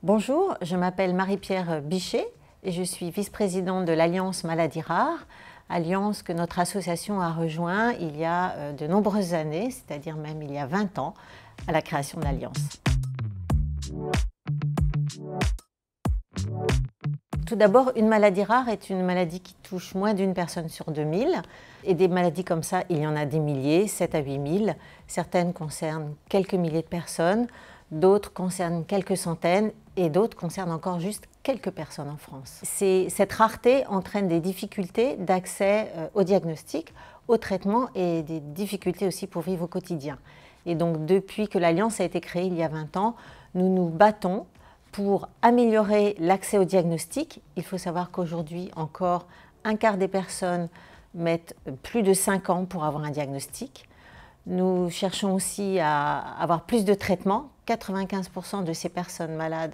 Bonjour, je m'appelle Marie-Pierre Bichet et je suis vice-présidente de l'Alliance Maladies Rares, alliance que notre association a rejoint il y a de nombreuses années, c'est-à-dire même il y a 20 ans, à la création de l'Alliance. Tout d'abord, une maladie rare est une maladie qui touche moins d'une personne sur 2000. Et des maladies comme ça, il y en a des milliers, 7 à 8 000. Certaines concernent quelques milliers de personnes, d'autres concernent quelques centaines et d'autres concernent encore juste quelques personnes en France. Cette rareté entraîne des difficultés d'accès au diagnostic, au traitement et des difficultés aussi pour vivre au quotidien. Et donc depuis que l'Alliance a été créée il y a 20 ans, nous nous battons pour améliorer l'accès au diagnostic. Il faut savoir qu'aujourd'hui encore, un quart des personnes mettent plus de 5 ans pour avoir un diagnostic. Nous cherchons aussi à avoir plus de traitements. 95% de ces personnes malades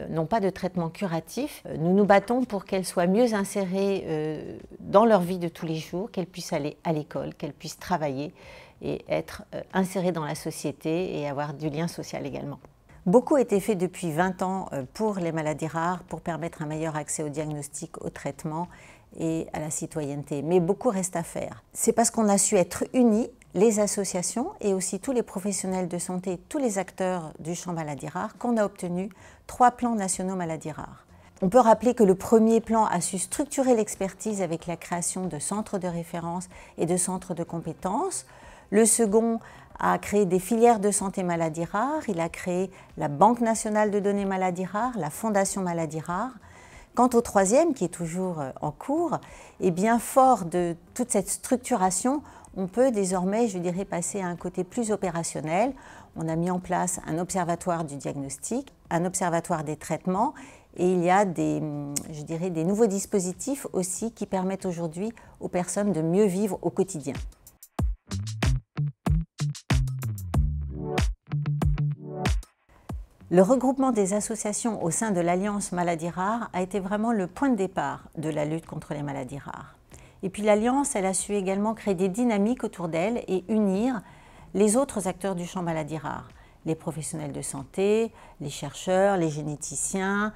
n'ont pas de traitement curatif. Nous nous battons pour qu'elles soient mieux insérées dans leur vie de tous les jours, qu'elles puissent aller à l'école, qu'elles puissent travailler et être insérées dans la société et avoir du lien social également. Beaucoup a été fait depuis 20 ans pour les maladies rares, pour permettre un meilleur accès au diagnostic, au traitement et à la citoyenneté. Mais beaucoup reste à faire. C'est parce qu'on a su être unis, les associations et aussi tous les professionnels de santé, tous les acteurs du champ maladies rares, qu'on a obtenu 3 plans nationaux maladies rares. On peut rappeler que le premier plan a su structurer l'expertise avec la création de centres de référence et de centres de compétences. Le second a créé des filières de santé maladies rares. Il a créé la Banque nationale de données maladies rares, la Fondation maladies rares. Quant au troisième, qui est toujours en cours, eh bien, fort de toute cette structuration, on peut désormais, je dirais, passer à un côté plus opérationnel. On a mis en place un observatoire du diagnostic, un observatoire des traitements, et il y a des nouveaux dispositifs aussi qui permettent aujourd'hui aux personnes de mieux vivre au quotidien. Le regroupement des associations au sein de l'Alliance Maladies Rares a été vraiment le point de départ de la lutte contre les maladies rares. Et puis l'Alliance, elle a su également créer des dynamiques autour d'elle et unir les autres acteurs du champ maladies rares, les professionnels de santé, les chercheurs, les généticiens,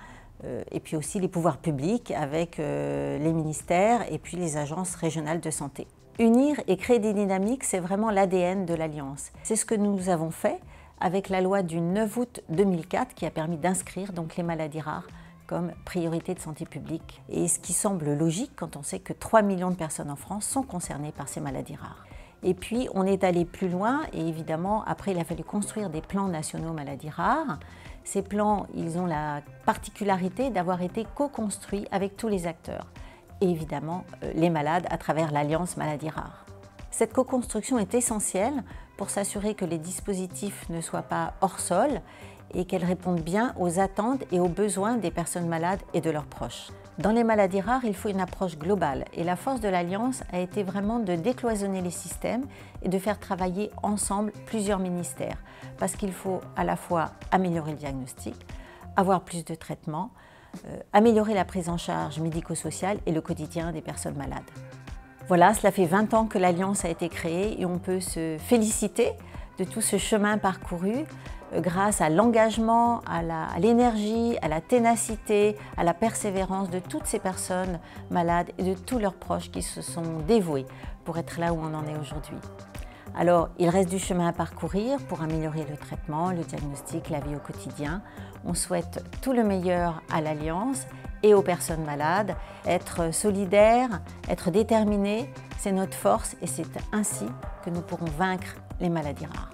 et puis aussi les pouvoirs publics avec les ministères et puis les agences régionales de santé. Unir et créer des dynamiques, c'est vraiment l'ADN de l'Alliance. C'est ce que nous avons fait avec la loi du 9 août 2004 qui a permis d'inscrire donc les maladies rares comme priorité de santé publique. Et ce qui semble logique quand on sait que 3 millions de personnes en France sont concernées par ces maladies rares. Et puis on est allé plus loin et évidemment après il a fallu construire des plans nationaux maladies rares. Ces plans, ils ont la particularité d'avoir été co-construits avec tous les acteurs et évidemment les malades à travers l'Alliance Maladies Rares. Cette co-construction est essentielle pour s'assurer que les dispositifs ne soient pas hors sol et qu'elles répondent bien aux attentes et aux besoins des personnes malades et de leurs proches. Dans les maladies rares, il faut une approche globale et la force de l'Alliance a été vraiment de décloisonner les systèmes et de faire travailler ensemble plusieurs ministères parce qu'il faut à la fois améliorer le diagnostic, avoir plus de traitements, améliorer la prise en charge médico-sociale et le quotidien des personnes malades. Voilà, cela fait 20 ans que l'Alliance a été créée et on peut se féliciter de tout ce chemin parcouru grâce à l'engagement, à l'énergie, à la ténacité, à la persévérance de toutes ces personnes malades et de tous leurs proches qui se sont dévoués pour être là où on en est aujourd'hui. Alors, il reste du chemin à parcourir pour améliorer le traitement, le diagnostic, la vie au quotidien. On souhaite tout le meilleur à l'Alliance et aux personnes malades. Être solidaires, être déterminés, c'est notre force et c'est ainsi que nous pourrons vaincre les maladies rares.